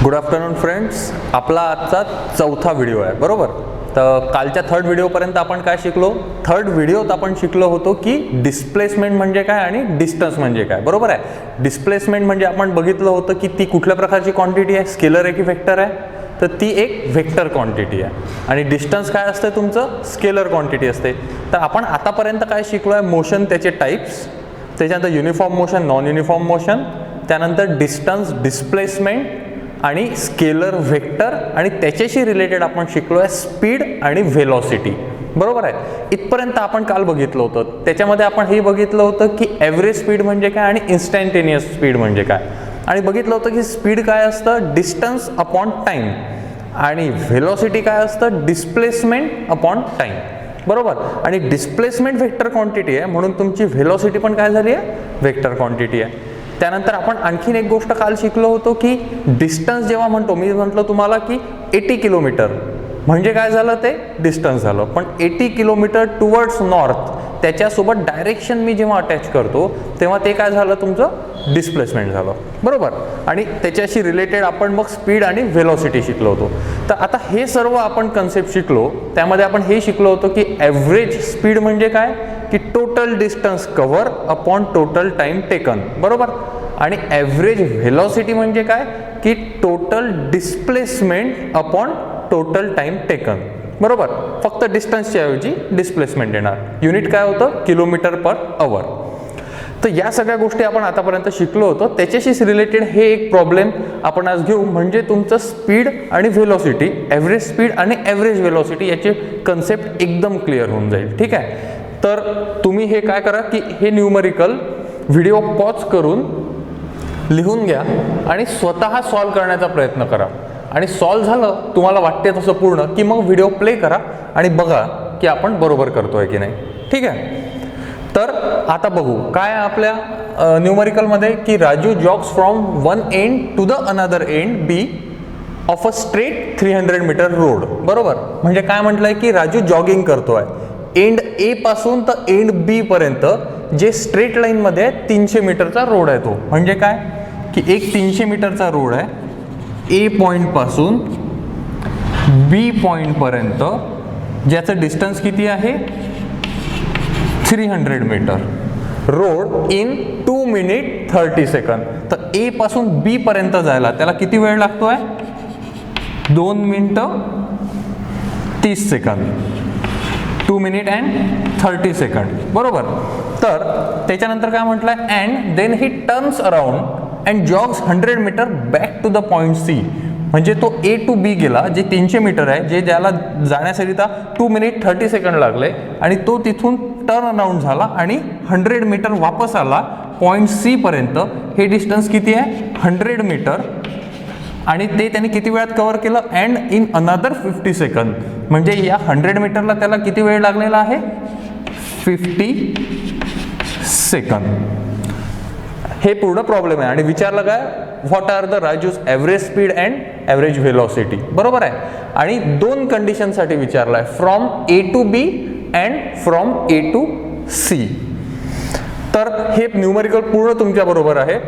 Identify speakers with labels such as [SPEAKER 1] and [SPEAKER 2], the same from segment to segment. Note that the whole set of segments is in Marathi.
[SPEAKER 1] गुड आफ्टरनून फ्रेंड्स, आपला आजचा चौथा व्हिडिओ आहे बरोबर. तर कालच्या थर्ड व्हिडिओपर्यंत आपण काय शिकलो. थर्ड व्हिडिओत आपण शिकलो होतो की डिस्प्लेसमेंट म्हणजे काय आणि डिस्टन्स म्हणजे काय बरोबर आहे. डिस्प्लेसमेंट म्हणजे आपण बघितलं होतं की ती कुठल्या प्रकारची क्वांटिटी आहे, स्केलर आहे की वेक्टर आहे. तर ती एक वेक्टर क्वांटिटी आहे आणि डिस्टन्स काय असते तुमचं, स्केलर क्वांटिटी असते. तर आपण आतापर्यंत काय शिकलो आहे, मोशन त्याचे टाईप्स, त्याच्यानंतर uniform motion, non uniform motion, त्यानंतर डिस्टन्स, डिस्प्लेसमेंट आणि स्केलर व्हेक्टर आणि त्याच्याशी रिलेटेड आपण शिकलो आहे स्पीड आणि व्हेलॉसिटी बरोबर आहे. इथपर्यंत आपण काल बघितलं होतं. त्याच्यामध्ये आपण हे बघितलं होतं की ॲव्हरेज स्पीड म्हणजे काय आणि इन्स्टंटेनियस स्पीड म्हणजे काय, आणि बघितलं होतं की स्पीड काय असतं, डिस्टन्स अपॉन टाईम, आणि व्हेलॉसिटी काय असतं, डिस्प्लेसमेंट अपॉन टाईम बरोबर. आणि डिस्प्लेसमेंट व्हेक्टर क्वांटिटी आहे म्हणून तुमची व्हेलॉसिटी पण काय झाली आहे, व्हेक्टर क्वांटिटी आहे. त्यानंतर आपण आणखीन एक गोष्ट काल शिकलो होतो की डिस्टन्स जेव्हा म्हणतो, मी म्हटलं तुम्हाला की 80 किलोमीटर म्हणजे काय झालं, ते डिस्टन्स झालं. पण 80 किलोमीटर टुवर्ड्स नॉर्थ त्याच्यासोबत डायरेक्शन मी जेव्हा अटॅच करतो तेव्हा ते काय झालं, तुमचं डिस्प्लेसमेंट झालं बरोबर. आणि त्याच्याशी रिलेटेड आपण मग स्पीड आणि व्हेलॉसिटी शिकलो होतो. तर आता हे सर्व आपण कन्सेप्ट शिकलो. त्यामध्ये आपण हे शिकलो होतो की ॲव्हरेज स्पीड म्हणजे काय, की total distance cover upon total time taken बरोबर. आणि ॲव्हरेज व्हेलॉसिटी म्हणजे काय, की total displacement upon total time taken बरोबर. फक्त डिस्टन्सच्या ऐवजी डिस्प्लेसमेंट येणार. युनिट काय होतं, किलोमीटर पर आवर. तर या सगळ्या गोष्टी आपण आतापर्यंत शिकलो होतो. त्याच्याशीच रिलेटेड हे एक प्रॉब्लेम आपण आज घेऊ, म्हणजे तुमचं स्पीड आणि व्हेलॉसिटी, ॲव्हरेज स्पीड आणि ॲव्हरेज व्हेलॉसिटी याचे कन्सेप्ट एकदम क्लिअर होऊन जाईल. ठीक आहे. तर तुम्ही हे काय करा की हे न्यूमरिकल व्हिडिओ पॉज करून लिहून घ्या आणि स्वतः सॉल्व करण्याचा प्रयत्न करा. आणि सॉल्व झालं तुम्हाला वाटते तसं पूर्ण की मग व्हिडिओ प्ले करा आणि बघा की आपण बरोबर करतोय की नाही. ठीक आहे. तर आता बघू काय आपल्या न्यूमरिकलमध्ये, की Raju jogs from one end to the another end B of a straight 300 meter road बरोबर. म्हणजे काय म्हटलंय की राजू जॉगिंग करतोय एंड ए पासून तर एंड बी पर्यंत, जे स्ट्रेट लाईन मध्ये 300 मीटरचा रोड आहे तो. म्हणजे काय की एक 300 मीटरचा रोड आहे ए पॉइंट पासून बी पॉइंट पर्यंत, ज्याचं डिस्टन्स किती आहे 300 मीटर. रोड इन 2 मिनिट 30 सेकंद. तर ए पासून बी पर्यंत जायला त्याला किती वेळ लागतोय, 2 मिनिटं 30 सेकंद. 2 मिनिट अँड 30 सेकंड बरोबर. तर त्याच्यानंतर काय म्हटलंय, and then he turns around and jogs 100 meter back to the point C. म्हणजे तो ए टू बी गेला, जे 300 मीटर आहे, जे ज्याला जाण्यासाठी 2 मिनिट 30 सेकंड लागले, आणि तो तिथून टर्न अराउंड झाला आणि 100 मीटर वापस आला पॉइंट सी पर्यंत. हे डिस्टन्स किती आहे, 100 मीटर, आणि ते त्याने किती वेळात कव्हर केलं, अँड इन अनदर 50 सेकंद. म्हणजे या 100 मीटरला त्याला किती वेळ लागलेला आहे, 50 सेकंद. हे पूर्ण प्रॉब्लेम आहे. आणि विचारलं काय, what are the Raju's average speed and average velocity बरोबर आहे. आणि 2 कंडिशनसाठी विचारलं आहे, from A to B and from A to C. तर हे न्यूमरिकल पूर्ण तुमच्या बरोबर आहे.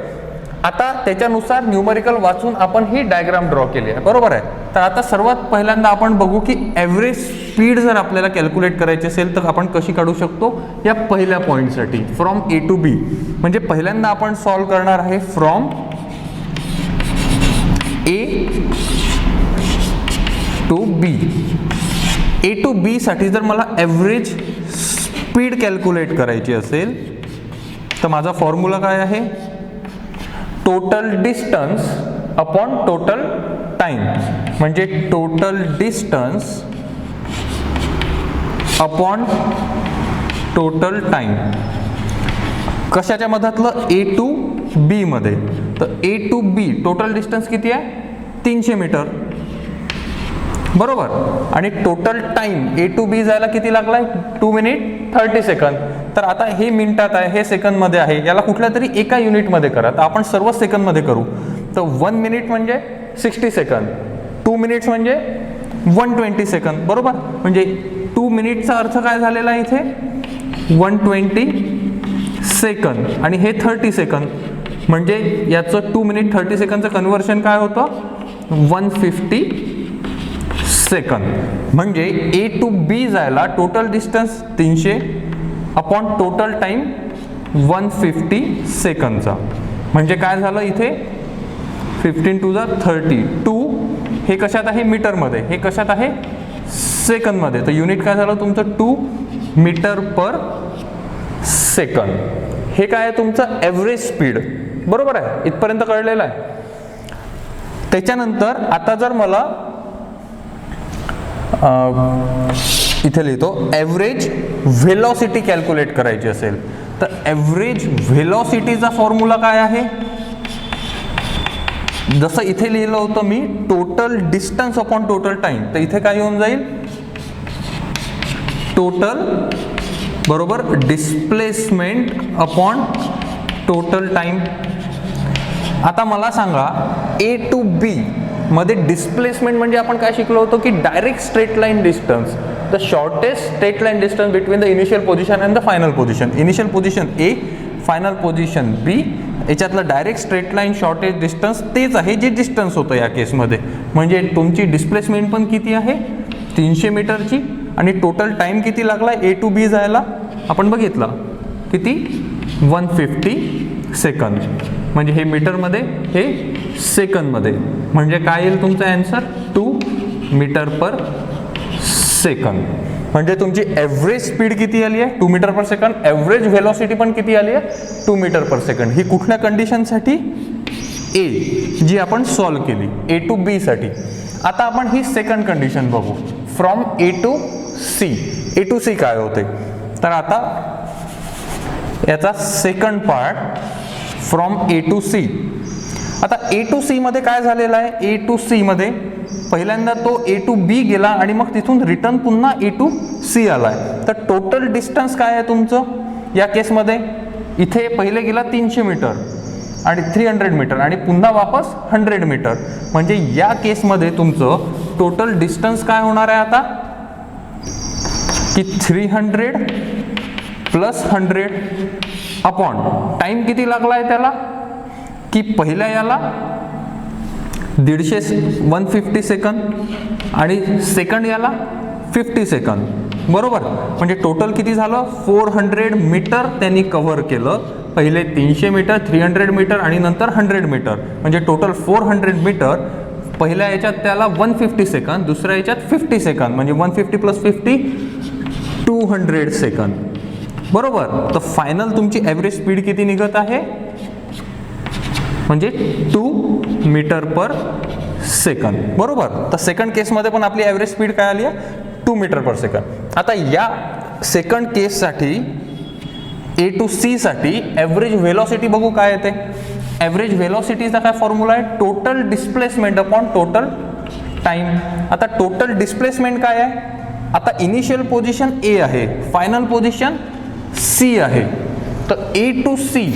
[SPEAKER 1] आता त्याच्यानुसार न्यूमरिकल वाचून आपण ही डायग्राम ड्रॉ केली आहे बरोबर आहे. तर आता सर्वात पहिल्यांदा आपण बघू की ॲव्हरेज स्पीड जर आपल्याला कॅल्क्युलेट करायची असेल तर आपण कशी काढू शकतो. या पहिल्या पॉईंटसाठी फ्रॉम ए टू बी, म्हणजे पहिल्यांदा आपण सॉल्व करणार आहे from A to B. A to B साठी जर मला ॲव्हरेज स्पीड कॅल्क्युलेट करायची असेल तर माझा फॉर्म्युला काय आहे, total distance upon total time. म्हणजे total distance upon total time. कशाच्या मधातलं, ए टू बी मध्ये. तर A to B total distance किती आहे, 300 मीटर बरोबर. आणि total time A to B जायला किती लागलाय, 2 मिनिट 30 सेकंद. तर आता हे मिनिटात आहे, हे सेकंदमध्ये आहे, याला कुठल्या तरी एका युनिटमध्ये करा. तर आपण सर्व सेकंदमध्ये करू. तर 1 मिनिट म्हणजे 60 सेकंद, 2 मिनिट्स म्हणजे 120 सेकंद बरोबर. म्हणजे 2 मिनिटचा अर्थ काय झालेला आहे इथे, 120 सेकंद, आणि हे 30 सेकंद. म्हणजे याचं 2 मिनिट 30 सेकंदचं कन्व्हर्शन काय होतं, 150 सेकंद. म्हणजे ए टू बी जायला total distance 300 upon total time 150 सेकंदचा. म्हणजे काय झालं इथे 15 टू द 30. 2 हे कशात आहे मीटरमध्ये, हे कशात आहे सेकंदमध्ये. तर युनिट काय झालं तुमचं 2 मीटर पर सेकंद. हे काय आहे तुमचं ॲव्हरेज स्पीड. बरोबर आहे, इथपर्यंत कळलेलं आहे. त्याच्यानंतर आता जर मला इथे लिहितो ॲव्हरेज व्हेलॉसिटी कॅल्क्युलेट करायची असेल तर ॲव्हरेज व्हेलॉसिटीचा फॉर्म्युला काय आहे. जसं इथे लिहिलं होतं मी total distance upon total time, तर इथे काय येऊन जाईल टोटल बरोबर डिस्प्लेसमेंट अपॉन टोटल टाइम. आता मला सांगा ए टू बी मध्ये डिस्प्लेसमेंट म्हणजे आपण काय शिकलो होतो की direct straight line distance, the shortest straight line distance between the initial position and the final position. Initial position A, final position B, याच्यातलं direct straight line shortest distance तेच आहे जे डिस्टन्स होतं या केसमध्ये. म्हणजे तुमची डिस्प्लेसमेंट पण किती आहे 300 मीटरची आणि टोटल टाइम किती लागला ए टू बी जायला आपण बघितलं किती 150 सेकंद. म्हणजे हे मीटरमध्ये हे सेकंदमध्ये. म्हणजे काय येईल तुमचा आन्सर 2 मीटर पर सेकंद. म्हणजे तुमची ॲव्हरेज स्पीड किती आली आहे 2 मीटर पर सेकंड. ॲव्हरेज व्हेलॉसिटी पण किती आली आहे 2 मीटर पर सेकंड. ही कुठल्या कंडिशनसाठी ए जी आपण सॉल्व केली ए टू बी साठी. आता आपण ही सेकंड कंडिशन बघू from A to C. A to C काय होते तर आता याचा second part from A to C. आता ए टू सी मध्ये काय झालेलं आहे ए टू सी मध्ये पहिल्यांदा तो ए टू बी गेला आणि मग तिथून रिटर्न पुन्हा ए टू सी आलाय. तर टोटल डिस्टन्स काय आहे तुमचं या केसमध्ये इथे पहिले गेला 300 मीटर आणि 300 मीटर आणि पुन्हा वापस 100 मीटर. म्हणजे या केसमध्ये तुमचं टोटल डिस्टन्स काय होणार आहे आता की 300 प्लस 100 अपॉन टाइम किती लागला आहे त्याला की पहिल्या याला 150 सेकंद आणि सेकंड याला 50 सेकंद. बरोबर. म्हणजे टोटल किती झालं 400 मीटर त्यांनी कव्हर केलं. पहिले 300 मीटर 300 मीटर आणि नंतर 100 मीटर. म्हणजे टोटल 400 मीटर. पहिल्या याच्यात त्याला 150 सेकंद, दुसऱ्या याच्यात 50 सेकंद. म्हणजे 150 प्लस 50 200 सेकंद. बरोबर. तर फायनल तुमची ॲव्हरेज स्पीड किती निघत आहे म्हणजे 2 मीटर पर सेकंद. बरोबर. तर सेकंड केसमध्ये पण आपली ॲव्हरेज स्पीड काय आली आहे 2 मीटर पर सेकंद. आता या सेकंड केससाठी ए टू सी साठी ॲव्हरेज व्हेलॉसिटी बघू काय येते. ॲव्हरेज व्हेलॉसिटीचा काय फॉर्म्युला आहे total displacement upon total time. आता टोटल डिस्प्लेसमेंट काय आहे आता इनिशियल पोझिशन ए आहे, फायनल पोझिशन सी आहे. तर ए टू सी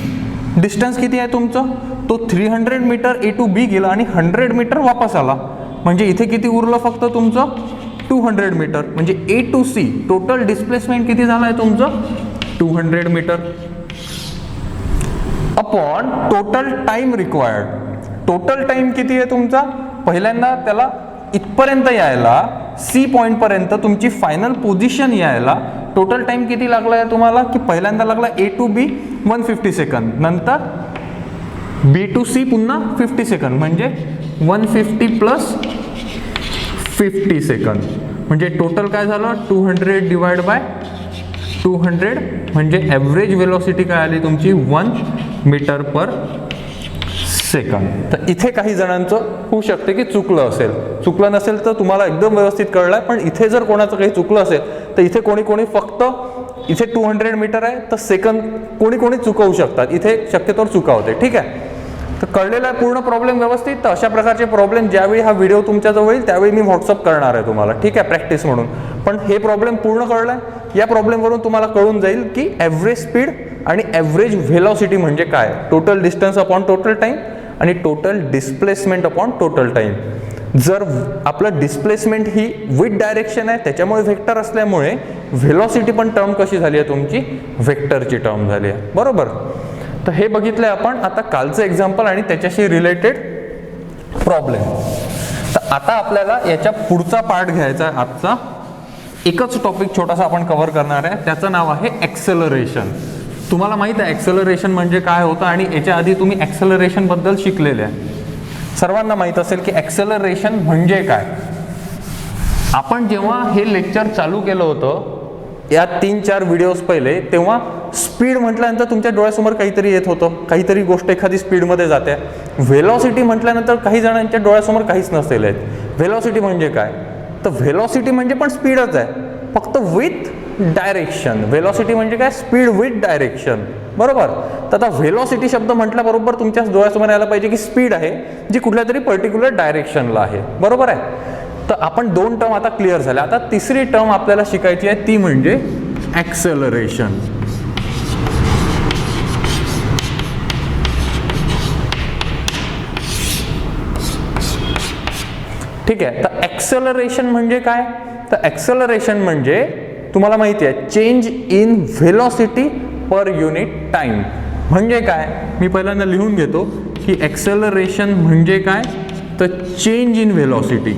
[SPEAKER 1] डिस्टन्स किती आहे तुमचं तो 300 मीटर ए टू बी गेला आणि 100 मीटर वापस आला. म्हणजे इथे किती उरलं फक्त तुमचं 200 मीटर. म्हणजे A to C total displacement किती झालं आहे तुमचं 200 meter upon total time required. Total time किती आहे तुमचा पहिल्यांदा त्याला इथपर्यंत यायला सी पॉईंट पर्यंत तुमची फायनल पोझिशन यायला टोटल टाइम किती लागला आहे तुम्हाला की पहिल्यांदा लागला ए टू बी 150 सेकंद, नंतर बी टू सी पुन्हा 50 सेकंद. म्हणजे 150 प्लस 50 सेकंद. म्हणजे टोटल काय झालं 200 डिवाइड बाय 200. म्हणजे ॲव्हरेज व्हेलॉसिटी काय आली तुमची 1 मीटर पर सेकंद. तर इथे काही जणांचं होऊ शकते की चुकलं असेल. चुकलं नसेल तर तुम्हाला एकदम व्यवस्थित कळलंय. पण इथे जर कोणाचं काही चुकलं असेल तर इथे कोणी कोणी फक्त इथे 200 मीटर आहे तर सेकंद कोणी कोणी चुकवू शकतात. इथे शक्यतोवर चुका होते. ठीक आहे. तर कळलेला आहे पूर्ण प्रॉब्लेम व्यवस्थित. तर अशा प्रकारचे प्रॉब्लेम ज्यावेळी हा व्हिडिओ तुमच्याजवळ येईल त्यावेळी मी व्हॉट्सअप करणार आहे तुम्हाला. ठीक आहे प्रॅक्टिस म्हणून. पण हे प्रॉब्लेम पूर्ण कळलाय. या प्रॉब्लेमवरून तुम्हाला कळून जाईल की ॲव्हरेज स्पीड आणि ॲव्हरेज व्हेलॉसिटी म्हणजे काय. Total distance upon total time आणि total displacement upon total time. जर आपलं डिस्प्लेसमेंट ही विथ डायरेक्शन आहे त्याच्यामुळे व्हेक्टर असल्यामुळे व्हेलॉसिटी पण टर्म कशी झाली आहे तुमची व्हेक्टरची टर्म झाली आहे. बरोबर. तर हे बघितलंय आपण. आता कालचं एक्झाम्पल आणि त्याच्याशी रिलेटेड प्रॉब्लेम. आता आपल्याला याच्या पुढचा पार्ट घ्यायचा आहे. आजचा एकच टॉपिक छोटासा आपण कव्हर करणार आहे, त्याचं नाव आहे ॲक्सेलरेशन. तुम्हाला माहित आहे ॲक्सेलरेशन म्हणजे काय होतं आणि याच्या आधी तुम्ही ॲक्सेलरेशन बद्दल शिकलेले आहे. सर्वांना माहित असेल की ॲक्सेलरेशन म्हणजे काय. आपण जेव्हा हे लेक्चर चालू केलं होतं या 3-4 व्हिडिओज पहिले, तेव्हा स्पीड म्हटल्यानंतर तुमच्या डोळ्यासमोर काहीतरी येत होतं, काहीतरी गोष्ट एखादी स्पीडमध्ये जाते. व्हेलॉसिटी म्हटल्यानंतर काही जणांच्या डोळ्यासमोर काहीच नसेल येत. व्हेलॉसिटी म्हणजे काय, तर व्हेलॉसिटी म्हणजे पण स्पीडच आहे, फक्त विथ डायरेक्शन. व्हेलॉसिटी म्हणजे काय, स्पीड विथ डायरेक्शन, बरोबर. तर आता व्हेलॉसिटी शब्द म्हटल्याबरोबर तुमच्या डोळ्यासमोर यायला पाहिजे की स्पीड आहे जी कुठल्या तरी पर्टिक्युलर डायरेक्शनला आहे, बरोबर आहे. तर आपण 2 टर्म आता क्लिअर झाल्या. आता तिसरी टर्म आपल्याला शिकायची आहे, ती म्हणजे ॲक्सेलरेशन. ठीक आहे. तर ॲक्सेलरेशन म्हणजे काय, तर ॲक्सेलरेशन म्हणजे तुम्हाला माहिती आहे change in velocity per unit time. म्हणजे काय, मी पहिल्यांदा लिहून घेतो की ॲक्सेलरेशन म्हणजे काय, तर change in velocity.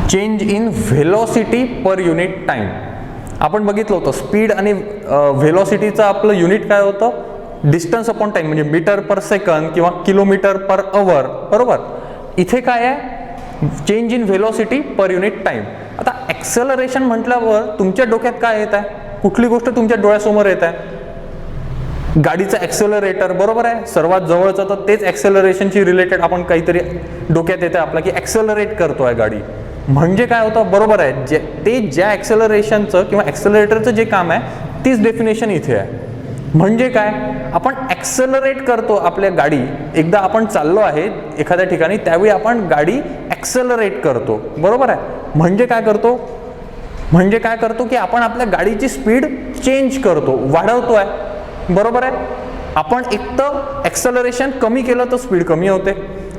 [SPEAKER 1] Change in velocity per unit time. आपण बघितलं होतं स्पीड आणि व्हेलॉसिटीचं आपलं युनिट काय होतं, डिस्टन्स अपॉन टाइम, म्हणजे मीटर पर सेकंद किंवा किलोमीटर पर अवर, बरोबर. इथे काय आहे, change in velocity per unit time. आता ॲक्सेलरेशन म्हटल्यावर तुमच्या डोक्यात काय येत आहे, कुठली गोष्ट तुमच्या डोळ्यासमोर येत आहे, गाडीचं ॲक्सेलरेटर, बरोबर आहे. सर्वात जवळचं तर तेच ॲक्सेलरेशनशी रिलेटेड आपण काहीतरी डोक्यात येतं आपला की ॲक्सेलरेट करतोय गाडी. म्हणजे काय होतं, बरोबर आहे, ते ज्या ॲक्सेलरेशनचं किंवा ॲक्सेलरेटरचं जे काम आहे तीच डेफिनेशन इथे आहे. म्हणजे काय, आपण ॲक्सेलरेट करतो आपल्या गाडी. एकदा आपण चाललो आहे एखाद्या ठिकाणी, त्यावेळी आपण गाडी ॲक्सेलरेट करतो, बरोबर आहे. म्हणजे काय करतो, म्हणजे काय करतो की आपण आपल्या गाडीची स्पीड चेंज करतो, वाढवतो आहे, बरोबर आहे. आपण एक तर ॲक्सेलरेशन कमी केलं तर स्पीड कमी होते,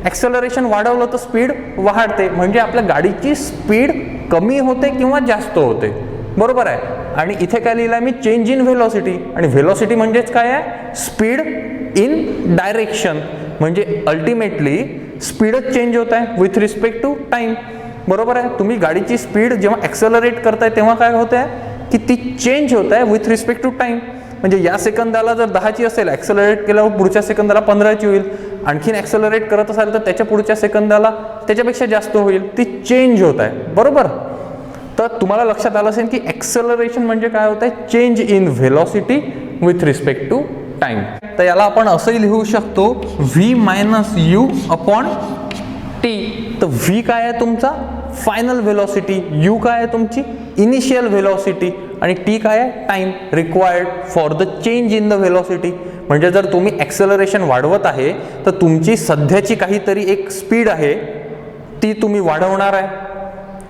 [SPEAKER 1] ॲक्सेलरेशन वाढवलं तर स्पीड वाढते. म्हणजे आपल्या गाडीची स्पीड कमी होते किंवा जास्त होते, बरोबर आहे. आणि इथे काय लिहिलं आहे मी, चेंज इन व्हेलॉसिटी. आणि व्हेलॉसिटी म्हणजेच काय आहे, स्पीड इन डायरेक्शन. म्हणजे अल्टिमेटली स्पीडच चेंज होत आहे विथ रिस्पेक्ट टू टाइम, बरोबर आहे. तुम्ही गाडीची स्पीड जेव्हा ॲक्सेलरेट करताय तेव्हा काय होत आहे की ती चेंज होत आहे विथ रिस्पेक्ट टू टाइम. म्हणजे या सेकंदाला जर 10ची असेल, ॲक्सेलरेट केल्यावर पुढच्या सेकंदाला 15ची होईल. आणखीन ॲक्सेलरेट करत असाल तर त्याच्या पुढच्या सेकंदाला त्याच्यापेक्षा जास्त होईल. ती चेंज होत आहे, बरोबर. तर तुम्हाला लक्षात आलं असेल की ॲक्सेलरेशन म्हणजे काय होत आहे, change in velocity with respect to time. तर याला आपण असंही लिहू शकतो v - u अपॉन t. तर v काय आहे तुमचा फायनल व्हेलॉसिटी, u काय आहे तुमची इनिशियल व्हेलॉसिटी आणि t काय आहे time required for the change in the velocity. म्हणजे जर तुम्ही ॲक्सेलरेशन वाढवत आहे तर तुमची सध्याची काहीतरी एक स्पीड आहे ती तुम्ही वाढवणार आहे,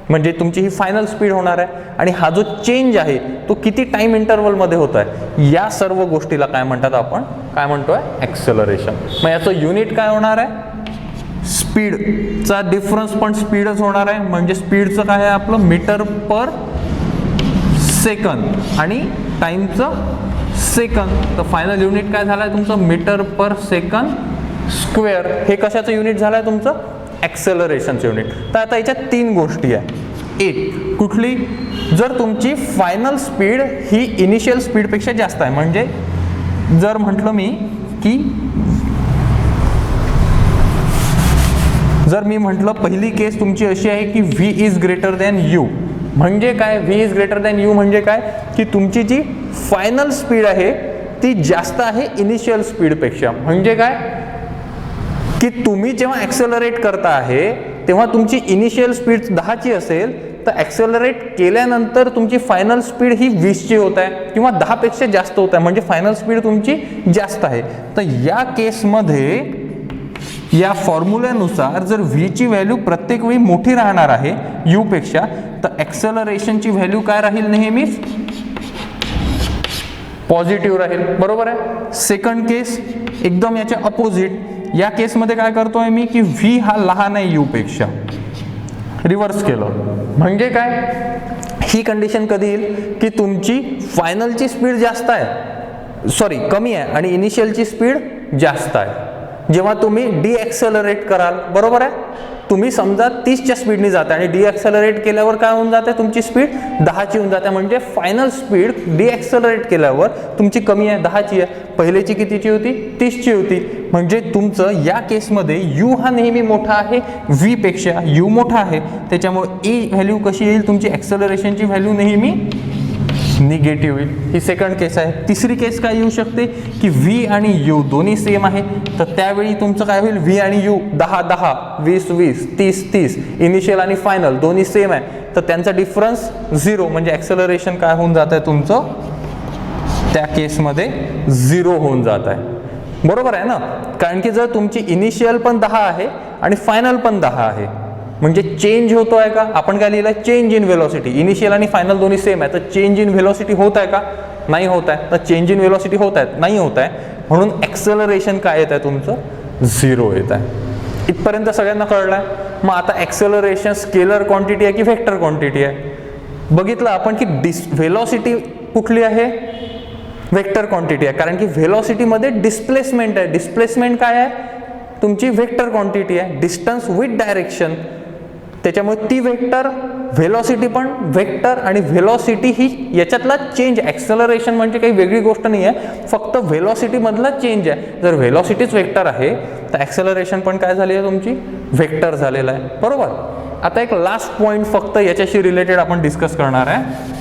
[SPEAKER 1] म्हणजे तुमची ही फायनल स्पीड होणार आहे. आणि हा जो चेंज आहे तो किती टाइम इंटरवलमध्ये होत आहे, या सर्व गोष्टीला काय म्हणतात, आपण काय म्हणतोय, ॲक्सेलरेशन. मग याचं युनिट काय होणार आहे, स्पीडचा डिफरन्स पण स्पीडच होणार आहे. म्हणजे स्पीडचं काय आहे आपलं मीटर पर सेकंद आणि टाइमचं सेकंद. तर फायनल युनिट काय झालं आहे तुमचं, मीटर पर सेकंद स्क्वेअर. हे कशाचं युनिट झालं आहे तुमचं, ॲक्सेलरेशनचं युनिट. तर आता याच्यात 3 गोष्टी आहे. एक कुठली, जर तुमची फायनल स्पीड ही इनिशियल स्पीडपेक्षा जास्त आहे, म्हणजे जर म्हटलं मी की जर मी म्हटलं पहिली केस तुमची अशी आहे की v is greater than u. म्हणजे काय, v is greater than u म्हणजे काय की तुमची जी फायनल स्पीड आहे ती जास्त आहे इनिशियल स्पीडपेक्षा. म्हणजे काय की तुम्ही जेव्हा ॲक्सेलरेट करता आहे तेव्हा तुमची इनिशियल स्पीड 10ची असेल तर ॲक्सेलरेट केल्यानंतर तुमची फायनल स्पीड ही 20ची होत आहे किंवा 10पेक्षा जास्त होत आहे, म्हणजे फायनल स्पीड तुमची जास्त आहे. तर या केसमध्ये या फॉर्म्युल्यानुसार जर v ची व्हॅल्यू प्रत्येक वेळी मोठी राहणार आहे u पेक्षा, तर ॲक्सेलरेशनची व्हॅल्यू काय राहील, नेहमीच पॉझिटिव्ह राहील, बरोबर आहे. सेकंड केस एकदम याच्या अपोजिट. या केसमध्ये काय करतोय मी की v हा लहान आहे u पेक्षा, रिव्हर्स केलं. म्हणजे काय, ही कंडिशन कधी येईल की तुमची फायनलची स्पीड जास्त आहे, सॉरी कमी आहे आणि इनिशियलची स्पीड जास्त आहे. जेव्हा तुम्ही डिएक्सेलरेट कराल, बरोबर आहे, तुम्ही समजा 30च्या स्पीडने जाता आणि डिएक्सेलरेट केल्यावर काय होऊन जाते, तुमची स्पीड 10ची होऊन जाते. म्हणजे फायनल स्पीड डिएक्सेलरेट केल्यावर तुमची कमी आहे, 10ची आहे. पहिलेची कितीची होती, 30ची होती. म्हणजे तुमचं या केसमध्ये यू हा नेहमी मोठा आहे व्ही पेक्षा, यू मोठा आहे, त्याच्यामुळे ई व्हॅल्यू कशी येईल, तुमची ॲक्सेलरेशनची व्हॅल्यू नेहमी निगेटिव्ह येईल. ही सेकंड केस आहे. तिसरी केस काय येऊ शकते की व्ही आणि यू दोन्ही सेम आहे, तर त्यावेळी तुमचं काय होईल, व्ही आणि यू 10 10, 20 20, 30 30, इनिशियल आणि फायनल दोन्ही सेम आहे, तर त्यांचा डिफरन्स 0, म्हणजे ॲक्सेलरेशन काय होऊन जात आहे तुमचं त्या केसमध्ये 0 होऊन जात आहे. बरोबर आहे ना, कारण की जर तुमची इनिशियल पण 10 आहे आणि फायनल पण 10 आहे, म्हणजे चेंज होतो आहे का, आपण काय लिहिलं, चेंज इन व्हेलॉसिटी. इनिशियल आणि फायनल दोन्ही सेम आहे, तर चेंज इन व्हेलॉसिटी होत आहे का, नाही होत आहे. तर चेंज इन व्हेलॉसिटी होत आहे, नाही होत आहे, म्हणून ॲक्सेलरेशन काय येत आहे तुमचं 0 येत आहे. इथपर्यंत सगळ्यांना कळलं आहे. मग आता ॲक्सेलरेशन स्केलर क्वांटिटी आहे की व्हेक्टर क्वांटिटी आहे. बघितलं आपण की व्हेलॉसिटी कुठली आहे, व्हेक्टर क्वांटिटी आहे, कारण की व्हेलॉसिटीमध्ये डिस्प्लेसमेंट आहे. डिस्प्लेसमेंट काय आहे, तुमची व्हेक्टर क्वांटिटी आहे, डिस्टन्स विथ डायरेक्शन, त्याच्यामुळे ती व्हेक्टर, व्हेलॉसिटी पण व्हेक्टर, आणि व्हेलॉसिटी ही याच्यातला चेंज. ॲक्सेलरेशन म्हणजे काही वेगळी गोष्ट नाही आहे, फक्त व्हेलॉसिटीमधला चेंज आहे. जर व्हेलॉसिटीच व्हेक्टर आहे तर ॲक्सेलरेशन पण काय झाली आहे तुमची, व्हेक्टर झालेलं आहे. बरोबर. आता एक लास्ट पॉईंट फक्त याच्याशी रिलेटेड आपण डिस्कस करणार आहे.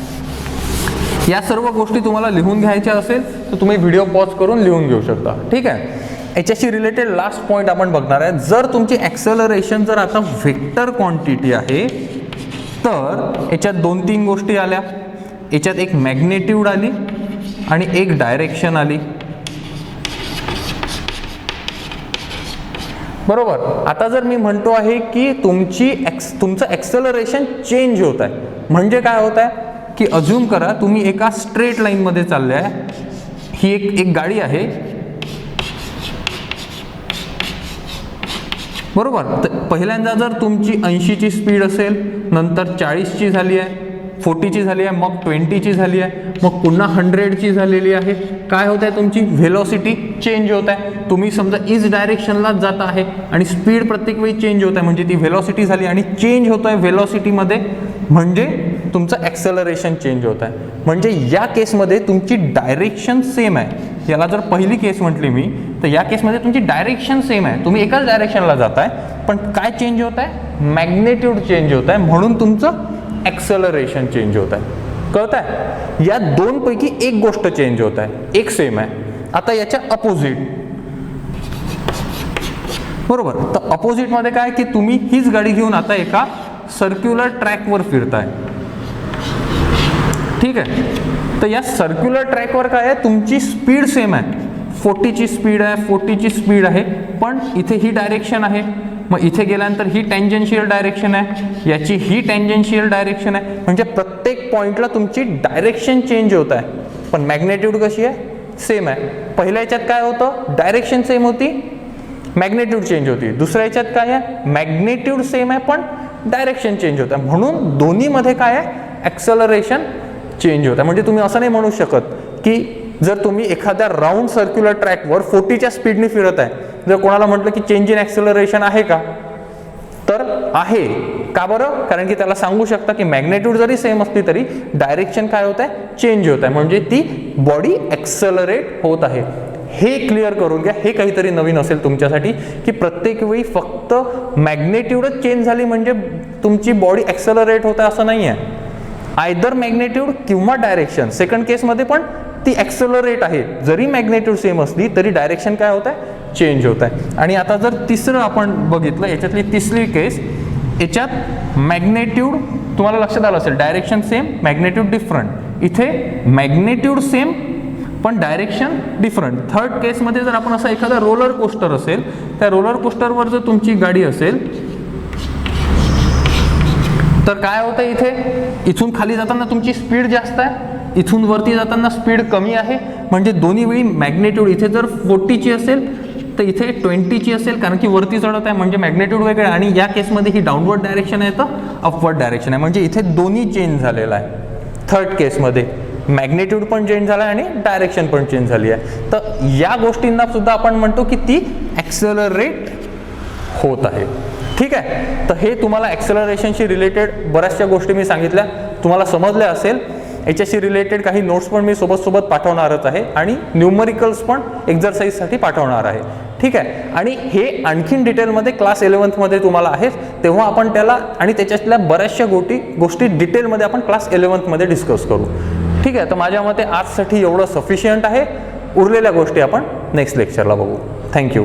[SPEAKER 1] या सर्व गोष्टी तुम्हाला लिहून घ्यायच्या असेल तर तुम्ही व्हिडिओ पॉज करून लिहून घेऊ शकता, ठीक आहे. याच्याशी रिलेटेड लास्ट पॉईंट आपण बघणार आहे. जर तुमची ॲक्सेलरेशन जर आता व्हेक्टर क्वांटिटी आहे तर याच्यात 2-3 गोष्टी आल्या. याच्यात एक मॅग्नेट्यूड आली आणि एक डायरेक्शन आली. बरोबर. आता जर मी म्हणतो आहे की तुमचं ॲक्सेलरेशन चेंज होत आहे, म्हणजे काय होत आहे की अज्यूम करा तुम्ही एका स्ट्रेट लाईनमध्ये चालले आहे. ही एक गाडी आहे, बरोबर. तर पहिल्यांदा जर तुमची 80ची स्पीड असेल, नंतर 40ची झाली आहे, 40ची झाली आहे, मग 20ची झाली आहे, मग पुन्हा 100ची झालेली आहे. काय होत आहे, तुमची व्हेलॉसिटी चेंज होत आहे. तुम्ही समजा इज डायरेक्शनलाच जात आहे आणि स्पीड प्रत्येक वेळी चेंज होत आहे, म्हणजे ती व्हेलॉसिटी झाली आणि चेंज होत आहे व्हेलॉसिटीमध्ये, म्हणजे तुमचं ॲक्सेलरेशन चेंज होत आहे. म्हणजे या केसमध्ये तुमची डायरेक्शन सेम आहे. याला जर पहिली केस म्हटली मी, तर या केसमध्ये तुमची डायरेक्शन सेम आहे, तुम्ही एकाच डायरेक्शनला जाताय, पण काय चेंज होत आहे, मॅग्नेट्यूड चेंज होत आहे, म्हणून तुमचं ॲक्सेलरेशन चेंज होत आहे. कळत आहे. या दोनपैकी एक गोष्ट चेंज होत आहे, एक सेम आहे. आता याच्या अपोजिट, बरोबर. तर अपोजिटमध्ये काय की तुम्ही हीच गाडी घेऊन आता एका सर्क्युलर ट्रॅकवर फिरताय, ठीक आहे. तर या सर्क्युलर ट्रॅकवर काय आहे, तुमची स्पीड सेम आहे, 40ची स्पीड आहे, 40ची स्पीड आहे, पण इथे ही डायरेक्शन आहे, मग इथे गेल्यानंतर ही टँजेन्शियल डायरेक्शन आहे, याची ही टँजेन्शियल डायरेक्शन आहे. म्हणजे प्रत्येक पॉईंटला तुमची डायरेक्शन चेंज होत आहे, पण मॅग्नेट्यूड कशी आहे, सेम आहे. पहिल्या याच्यात काय होतं, डायरेक्शन सेम होती, मॅग्नेट्यूड चेंज होती. दुसऱ्या याच्यात काय आहे, मॅग्नेट्यूड सेम आहे पण डायरेक्शन चेंज होतं, म्हणून दोन्हीमध्ये काय आहे, ॲक्सेलरेशन चेंज होतं. म्हणजे तुम्ही असं नाही म्हणू शकत की जर तुम्ही एखाद्या राऊंड सर्क्युलर ट्रॅकवर 40च्या स्पीडने फिरत आहे, जर कोणाला म्हटलं की चेंज इन ॲक्सेलरेशन आहे का, तर आहे. का बरं, कारण की त्याला सांगू शकता की मॅग्नेट्यूड जरी सेम असली तरी डायरेक्शन काय होत आहे, चेंज होत आहे, म्हणजे ती बॉडी ॲक्सेलरेट होत आहे. हे क्लिअर करून घ्या. हे काहीतरी नवीन असेल तुमच्यासाठी की प्रत्येक वेळी फक्त मॅग्नेट्यूडच चेंज झाली म्हणजे तुमची बॉडी ॲक्सेलरेट होत आहे असं नाही आहे. आयदर मॅग्नेट्यूड किंवा डायरेक्शन. सेकंड केसमध्ये पण ती ॲक्सेलरेट आहे, जरी मॅग्नेट्यूड सेम असली तरी डायरेक्शन काय होत आहे, चेंज होत आहे. आणि आता जर तिसरं आपण बघितलं, याच्यातली तिसरी केस, याच्यात मॅग्नेट्यूड तुम्हाला लक्षात आलं असेल, डायरेक्शन सेम, मॅग्नेट्यूड डिफरंट. इथे मॅग्नेट्यूड सेम पण डायरेक्शन डिफरंट. थर्ड केसमध्ये जर आपण असा एखादा रोलर कोस्टर असेल, त्या रोलर कोस्टरवर जर तुमची गाडी असेल तर काय होतं, इथे इथून खाली जाताना तुमची स्पीड जास्त आहे, इथून वरती जाताना स्पीड कमी आहे, म्हणजे दोन्ही वेळी मॅग्नेट्यूड, इथे जर 40ची असेल तर इथे 20ची असेल, कारण की वरती चढत आहे म्हणजे मॅग्नेट्यूड वेगळं आहे, आणि या केसमध्ये ही डाऊनवर्ड डायरेक्शन आहे तर अपवर्ड डायरेक्शन आहे, म्हणजे इथे दोन्ही चेंज झालेलं आहे. थर्ड केसमध्ये मॅग्नेट्यूड पण चेंज झाला आहे आणि डायरेक्शन पण चेंज झाली आहे. तर या गोष्टींना सुद्धा आपण म्हणतो की ती ॲक्सेलरेट होत आहे. ठीक आहे, तर हे तुम्हाला ॲक्सेलरेशनशी रिलेटेड बऱ्याचशा गोष्टी मी सांगितल्या, तुम्हाला समजल्या असेल. याच्याशी रिलेटेड काही नोट्स पण मी सोबत पाठवणारच आहे आणि न्यूमरिकल्स पण एक्झरसाइजसाठी पाठवणार आहे. ठीक आहे, आणि हे आणखीन डिटेलमध्ये क्लास 11th तुम्हाला आहेच, तेव्हा आपण त्याला आणि त्याच्यातल्या बऱ्याचशा गोष्टी डिटेलमध्ये आपण क्लास 11th डिस्कस करू. ठीक आहे, तर माझ्या मते आजसाठी एवढं सफिशियंट आहे. उरलेल्या गोष्टी आपण नेक्स्ट लेक्चरला बघू. थँक्यू.